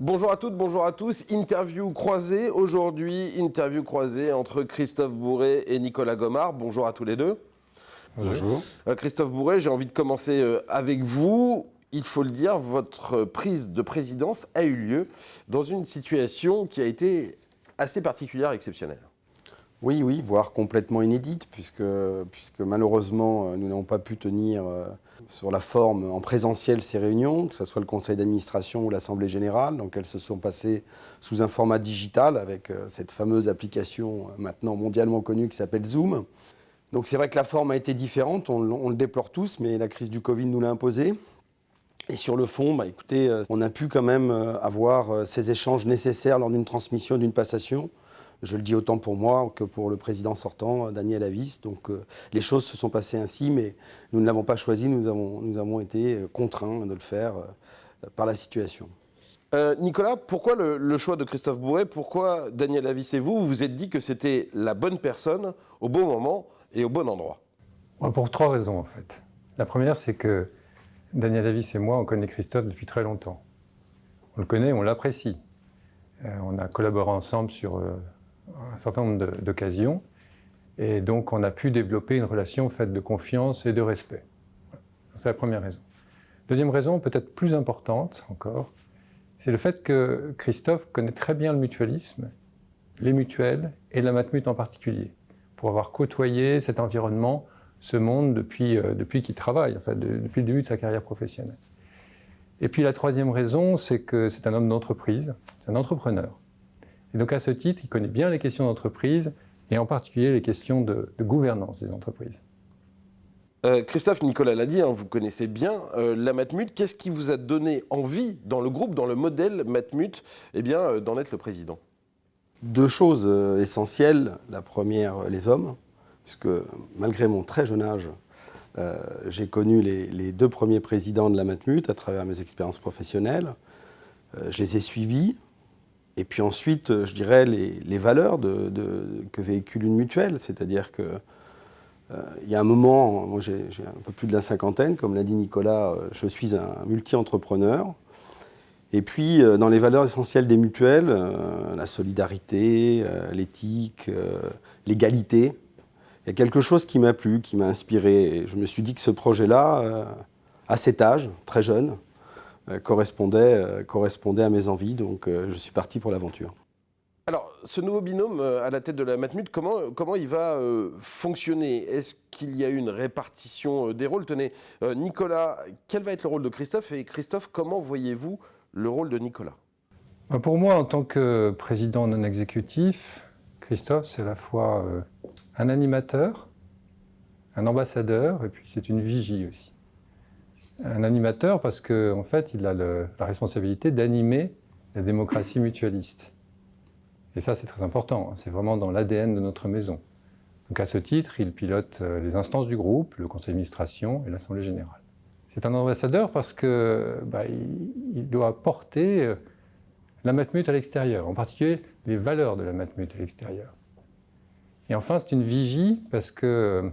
Bonjour à toutes, bonjour à tous. Interview croisée aujourd'hui, interview croisée entre Christophe Bourré et Nicolas Gomart. Bonjour à tous les deux. Bonjour. Christophe Bourré, j'ai envie de commencer avec vous. Il faut le dire, votre prise de présidence a eu lieu dans une situation qui a été assez particulière, exceptionnelle. Oui, voire complètement inédite, puisque malheureusement, nous n'avons pas pu tenir sur la forme en présentiel ces réunions, que ce soit le conseil d'administration ou l'assemblée générale, donc elles se sont passées sous un format digital avec cette fameuse application maintenant mondialement connue qui s'appelle Zoom. Donc c'est vrai que la forme a été différente, on le déplore tous, mais la crise du Covid nous l'a imposé. Et sur le fond, écoutez, on a pu quand même avoir ces échanges nécessaires lors d'une transmission, d'une passation. Je le dis autant pour moi que pour le président sortant, Daniel Avis. Donc les choses se sont passées ainsi, mais nous ne l'avons pas choisi, nous avons été contraints de le faire par la situation. Nicolas, pourquoi le choix de Christophe Bourré? Pourquoi Daniel Avis et vous vous êtes dit que c'était la bonne personne au bon moment et au bon endroit? Pour trois raisons en fait. La première, c'est que Daniel Avis et moi, on connaît Christophe depuis très longtemps. On le connaît, on l'apprécie. On a collaboré ensemble sur un certain nombre d'occasions. Et donc, on a pu développer une relation faite de confiance et de respect. C'est la première raison. Deuxième raison, peut-être plus importante encore, c'est le fait que Christophe connaît très bien le mutualisme, les mutuelles et la Matmut en particulier, pour avoir côtoyé cet environnement, ce monde depuis qu'il travaille, enfin depuis le début de sa carrière professionnelle. Et puis la troisième raison, c'est que c'est un homme d'entreprise, c'est un entrepreneur. Et donc à ce titre, il connaît bien les questions d'entreprise et en particulier les questions de gouvernance des entreprises. Christophe, Nicolas l'a dit, vous connaissez bien la Matmut. Qu'est-ce qui vous a donné envie dans le groupe, dans le modèle Matmut, d'en être le président? Deux choses essentielles. La première, les hommes, puisque malgré mon très jeune âge, j'ai connu les deux premiers présidents de la Matmut à travers mes expériences professionnelles. Je les ai suivis. Et puis ensuite, je dirais les valeurs que véhicule une mutuelle. C'est-à-dire que il y a un moment, moi j'ai un peu plus de la cinquantaine, comme l'a dit Nicolas, je suis un multi-entrepreneur. Et puis, dans les valeurs essentielles des mutuelles, la solidarité, l'éthique, l'égalité, il y a quelque chose qui m'a plu, qui m'a inspiré. Et je me suis dit que ce projet-là, à cet âge, très jeune, correspondait à mes envies. Donc, je suis parti pour l'aventure. Alors, ce nouveau binôme à la tête de la Matmut, comment il va fonctionner? Est-ce qu'il y a une répartition des rôles? Tenez, Nicolas, quel va être le rôle de Christophe? Et Christophe, comment voyez-vous le rôle de Nicolas? Pour moi, en tant que président non exécutif, Christophe, c'est à la fois un animateur, un ambassadeur, et puis c'est une vigie aussi. Un animateur parce qu'en fait, il a la responsabilité d'animer la démocratie mutualiste. Et ça, c'est très important, c'est vraiment dans l'ADN de notre maison. Donc à ce titre, il pilote les instances du groupe, le conseil d'administration et l'assemblée générale. C'est un ambassadeur parce qu'il doit porter la Matmut à l'extérieur, en particulier les valeurs de la Matmut à l'extérieur. Et enfin, c'est une vigie parce que,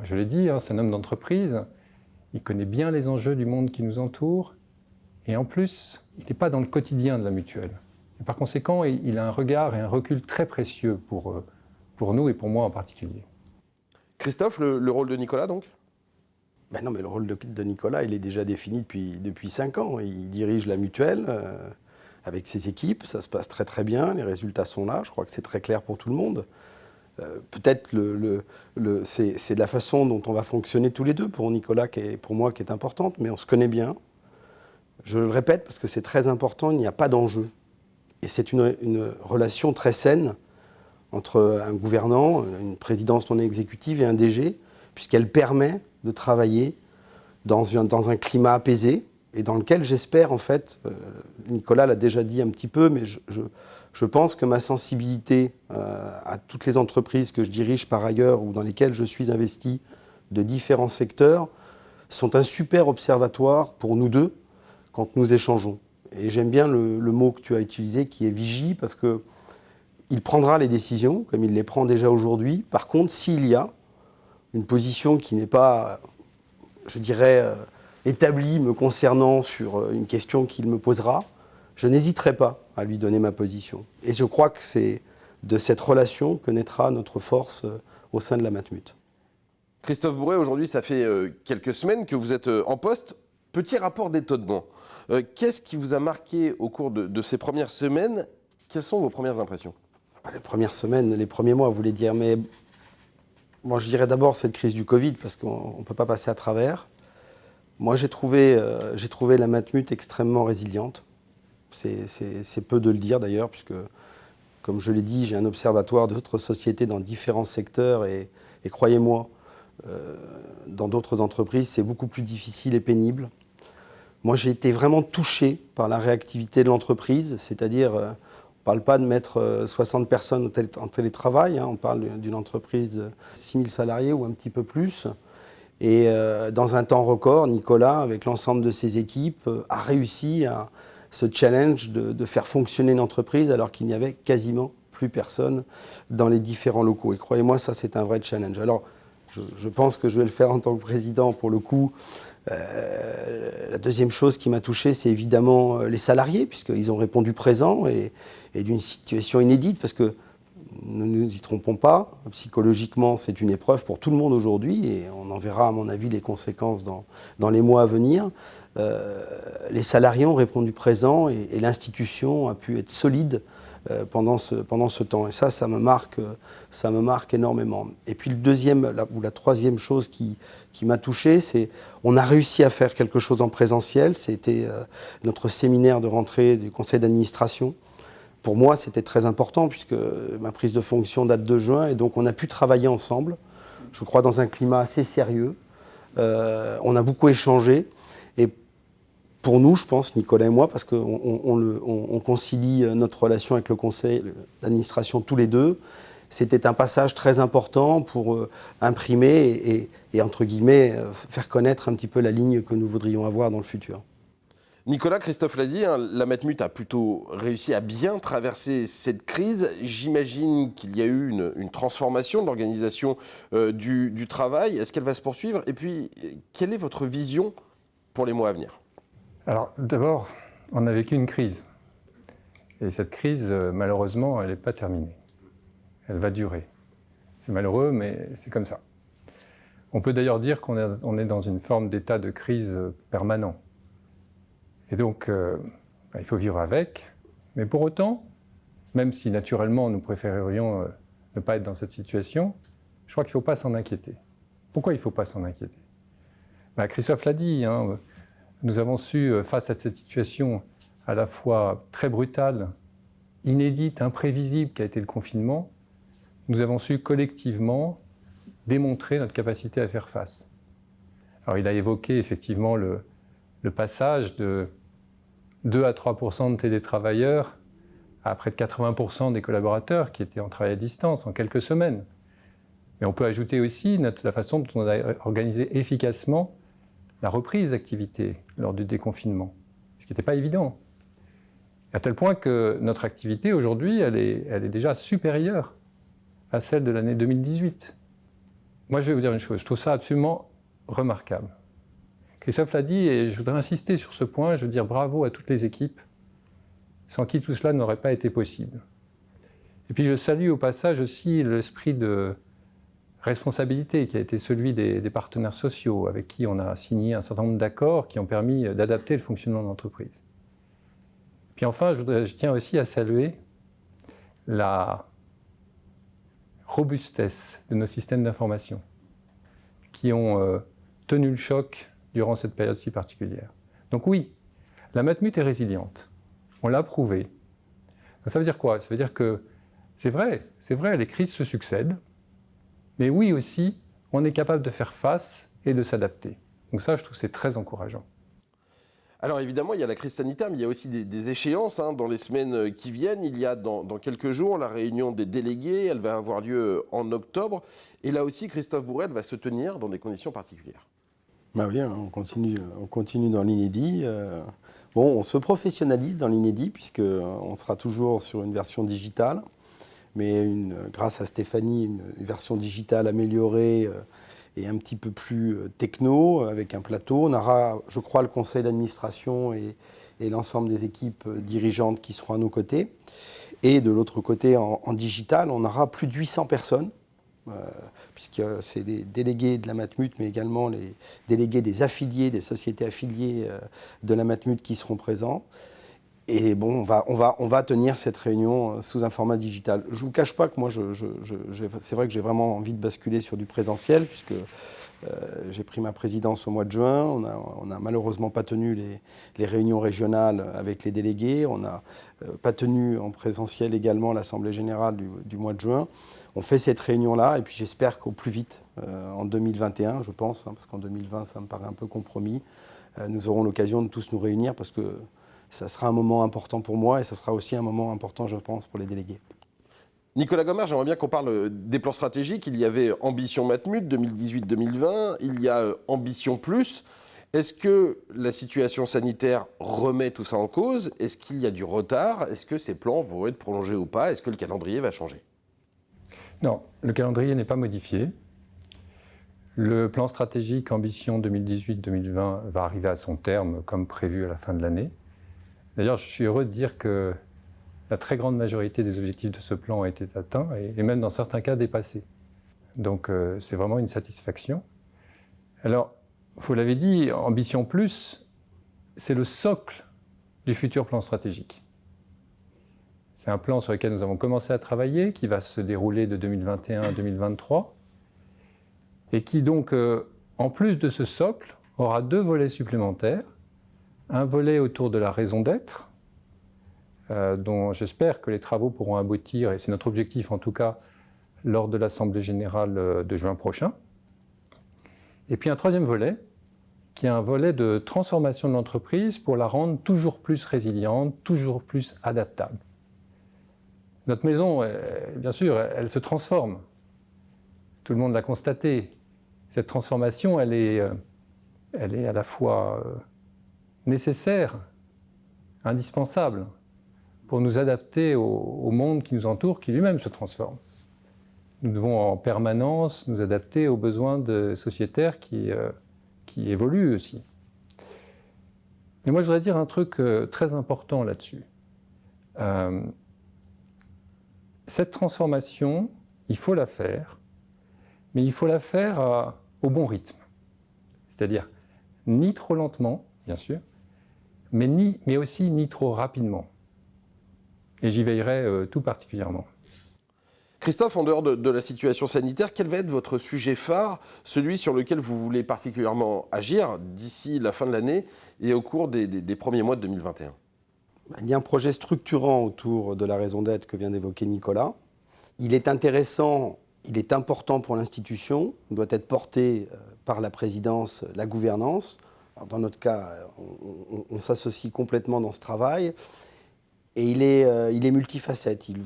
je l'ai dit, c'est un homme d'entreprise, il connaît bien les enjeux du monde qui nous entoure, et en plus, il n'est pas dans le quotidien de la mutuelle. Et par conséquent, il a un regard et un recul très précieux pour nous et pour moi en particulier. Christophe, le rôle de Nicolas donc? Non, mais le rôle de Nicolas, il est déjà défini depuis 5 ans. Il dirige la mutuelle avec ses équipes, ça se passe très très bien, les résultats sont là, je crois que c'est très clair pour tout le monde. Peut-être c'est la façon dont on va fonctionner tous les deux, pour Nicolas et pour moi, qui est importante, mais on se connaît bien. Je le répète parce que c'est très important, il n'y a pas d'enjeu. Et c'est une relation très saine entre un gouvernant, une présidence non exécutive et un DG, puisqu'elle permet de travailler dans un climat apaisé et dans lequel j'espère, en fait, Nicolas l'a déjà dit un petit peu, mais je pense que ma sensibilité à toutes les entreprises que je dirige par ailleurs ou dans lesquelles je suis investi de différents secteurs sont un super observatoire pour nous deux quand nous échangeons. Et j'aime bien le mot que tu as utilisé qui est vigie parce qu'il prendra les décisions comme il les prend déjà aujourd'hui. Par contre, s'il y a une position qui n'est pas, je dirais, établie me concernant sur une question qu'il me posera, je n'hésiterai pas à lui donner ma position. Et je crois que c'est de cette relation que naîtra notre force au sein de la Matmut. Christophe Bourret, aujourd'hui, ça fait quelques semaines que vous êtes en poste. Petit rapport d'étonnement. Qu'est-ce qui vous a marqué au cours de ces premières semaines? Quelles sont vos premières impressions? Les premières semaines, les premiers mois, vous voulez dire, mais moi je dirais d'abord cette crise du Covid, parce qu'on ne peut pas passer à travers. Moi j'ai trouvé la Matmut extrêmement résiliente. C'est peu de le dire d'ailleurs, puisque comme je l'ai dit, j'ai un observatoire d'autres sociétés dans différents secteurs et croyez-moi, dans d'autres entreprises, c'est beaucoup plus difficile et pénible. Moi, j'ai été vraiment touché par la réactivité de l'entreprise, c'est-à-dire, on ne parle pas de mettre 60 personnes en télétravail, hein, on parle d'une entreprise de 6 000 salariés ou un petit peu plus. Et dans un temps record, Nicolas, avec l'ensemble de ses équipes, a réussi ce challenge de faire fonctionner une entreprise alors qu'il n'y avait quasiment plus personne dans les différents locaux. Et croyez-moi, ça, c'est un vrai challenge. Alors, je pense que je vais le faire en tant que président pour le coup. La deuxième chose qui m'a touché, c'est évidemment les salariés, puisqu'ils ont répondu présent et d'une situation inédite, parce que ne nous y trompons pas, psychologiquement, c'est une épreuve pour tout le monde aujourd'hui, et on en verra, à mon avis, les conséquences dans les mois à venir. Les salariés ont répondu présent et l'institution a pu être solide pendant ce temps. Et ça me marque énormément. Et puis la troisième chose qui m'a touché, c'est on a réussi à faire quelque chose en présentiel. C'était notre séminaire de rentrée du conseil d'administration. Pour moi, c'était très important puisque ma prise de fonction date de juin et donc on a pu travailler ensemble, je crois dans un climat assez sérieux. On a beaucoup échangé et pour nous, je pense, Nicolas et moi, parce qu'on concilie notre relation avec le conseil d'administration tous les deux, c'était un passage très important pour imprimer et entre guillemets, faire connaître un petit peu la ligne que nous voudrions avoir dans le futur. Nicolas, Christophe l'a dit, hein, la Matmut a plutôt réussi à bien traverser cette crise. J'imagine qu'il y a eu une transformation de l'organisation du travail. Est-ce qu'elle va se poursuivre? Et puis, quelle est votre vision pour les mois à venir? Alors d'abord, on a vécu une crise. Et cette crise, malheureusement, elle n'est pas terminée. Elle va durer. C'est malheureux, mais c'est comme ça. On peut d'ailleurs dire qu'on est dans une forme d'état de crise permanent. Et donc, il faut vivre avec. Mais pour autant, même si naturellement nous préférerions ne pas être dans cette situation, je crois qu'il ne faut pas s'en inquiéter. Pourquoi il ne faut pas s'en inquiéter? Christophe l'a dit, hein, nous avons su, face à cette situation à la fois très brutale, inédite, imprévisible qu'a été le confinement, nous avons su collectivement démontrer notre capacité à faire face. Alors il a évoqué effectivement le passage de 2 à 3% de télétravailleurs à près de 80% des collaborateurs qui étaient en travail à distance en quelques semaines. Mais on peut ajouter aussi la façon dont on a organisé efficacement la reprise d'activité lors du déconfinement, ce qui n'était pas évident. À tel point que notre activité aujourd'hui, elle est déjà supérieure à celle de l'année 2018. Moi, je vais vous dire une chose, je trouve ça absolument remarquable. Christophe l'a dit et je voudrais insister sur ce point, je veux dire bravo à toutes les équipes, sans qui tout cela n'aurait pas été possible. Et puis je salue au passage aussi l'esprit de responsabilité qui a été celui des partenaires sociaux avec qui on a signé un certain nombre d'accords qui ont permis d'adapter le fonctionnement de l'entreprise. Puis enfin, je tiens aussi à saluer la robustesse de nos systèmes d'information qui ont tenu le choc durant cette période si particulière. Donc oui, la Matmut est résiliente. On l'a prouvé. Ça veut dire quoi? Ça veut dire que c'est vrai, les crises se succèdent, mais oui aussi, on est capable de faire face et de s'adapter. Donc ça, je trouve que c'est très encourageant. Alors évidemment, il y a la crise sanitaire, mais il y a aussi des échéances hein, dans les semaines qui viennent. Il y a dans quelques jours la réunion des délégués, elle va avoir lieu en octobre. Et là aussi, Christophe Bourret va se tenir dans des conditions particulières. Bah oui, on continue dans l'inédit. On se professionnalise dans l'inédit, puisqu'on sera toujours sur une version digitale. Mais grâce à Stéphanie, une version digitale améliorée et un petit peu plus techno, avec un plateau. On aura, je crois, le conseil d'administration et et l'ensemble des équipes dirigeantes qui seront à nos côtés. Et de l'autre côté, en digital, on aura plus de 800 personnes, puisque c'est les délégués de la Matmut, mais également les délégués des affiliés, des sociétés affiliées de la Matmut qui seront présents. Et bon, on va tenir cette réunion sous un format digital. Je ne vous cache pas que moi, c'est vrai que j'ai vraiment envie de basculer sur du présentiel, puisque j'ai pris ma présidence au mois de juin. On n'a malheureusement pas tenu les réunions régionales avec les délégués. On n'a pas tenu en présentiel également l'Assemblée générale du mois de juin. On fait cette réunion-là, et puis j'espère qu'au plus vite, en 2021, je pense, parce qu'en 2020, ça me paraît un peu compromis, nous aurons l'occasion de tous nous réunir, parce que ça sera un moment important pour moi et ça sera aussi un moment important, je pense, pour les délégués. Nicolas Gomard, j'aimerais bien qu'on parle des plans stratégiques. Il y avait Ambition Matmut 2018-2020, il y a Ambition Plus. Est-ce que la situation sanitaire remet tout ça en cause? Est-ce qu'il y a du retard? Est-ce que ces plans vont être prolongés ou pas? Est-ce que le calendrier va changer? Non, le calendrier n'est pas modifié. Le plan stratégique Ambition 2018-2020 va arriver à son terme comme prévu à la fin de l'année. D'ailleurs, je suis heureux de dire que la très grande majorité des objectifs de ce plan ont été atteints et même dans certains cas dépassés. Donc c'est vraiment une satisfaction. Alors, vous l'avez dit, Ambition Plus, c'est le socle du futur plan stratégique. C'est un plan sur lequel nous avons commencé à travailler, qui va se dérouler de 2021 à 2023, et qui donc, en plus de ce socle, aura 2 volets supplémentaires. Un volet autour de la raison d'être, dont j'espère que les travaux pourront aboutir, et c'est notre objectif en tout cas, lors de l'Assemblée générale de juin prochain. Et puis un 3e volet, qui est un volet de transformation de l'entreprise pour la rendre toujours plus résiliente, toujours plus adaptable. Notre maison, bien sûr, elle se transforme. Tout le monde l'a constaté. Cette transformation, elle est à la fois nécessaire, indispensable, pour nous adapter au monde qui nous entoure, qui lui-même se transforme. Nous devons en permanence nous adapter aux besoins de sociétaires qui évoluent aussi. Mais moi, je voudrais dire un truc très important là-dessus. Cette transformation, il faut la faire, mais il faut la faire au bon rythme. C'est-à-dire, ni trop lentement, bien sûr, mais aussi ni trop rapidement. Et j'y veillerai tout particulièrement. Christophe, en dehors de la situation sanitaire, quel va être votre sujet phare, celui sur lequel vous voulez particulièrement agir d'ici la fin de l'année et au cours des premiers mois de 2021 ? Il y a un projet structurant autour de la raison d'être que vient d'évoquer Nicolas. Il est intéressant, il est important pour l'institution, il doit être porté par la présidence, la gouvernance. Alors dans notre cas, on s'associe complètement dans ce travail. Et il est multifacette. Il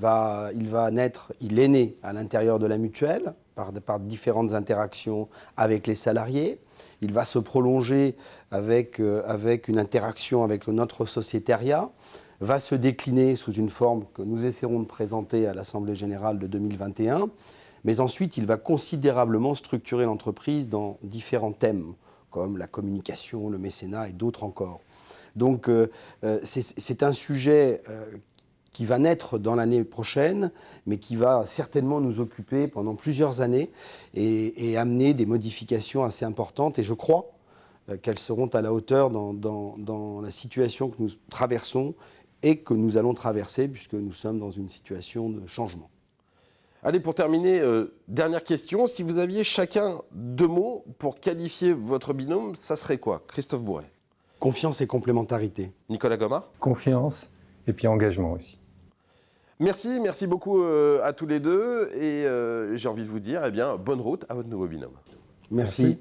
est né à l'intérieur de la mutuelle par différentes interactions avec les salariés. Il va se prolonger avec une interaction avec notre sociétariat, va se décliner sous une forme que nous essaierons de présenter à l'Assemblée générale de 2021. Mais ensuite, il va considérablement structurer l'entreprise dans différents thèmes, comme la communication, le mécénat et d'autres encore. Donc c'est un sujet qui va naître dans l'année prochaine, mais qui va certainement nous occuper pendant plusieurs années et amener des modifications assez importantes. Et je crois qu'elles seront à la hauteur dans la situation que nous traversons et que nous allons traverser, puisque nous sommes dans une situation de changement. Allez, pour terminer, dernière question. Si vous aviez chacun 2 mots pour qualifier votre binôme, ça serait quoi? Christophe Bourret. Confiance et complémentarité. Nicolas Gomard. Confiance et puis engagement aussi. Merci beaucoup à tous les deux. Et j'ai envie de vous dire, bonne route à votre nouveau binôme. Merci.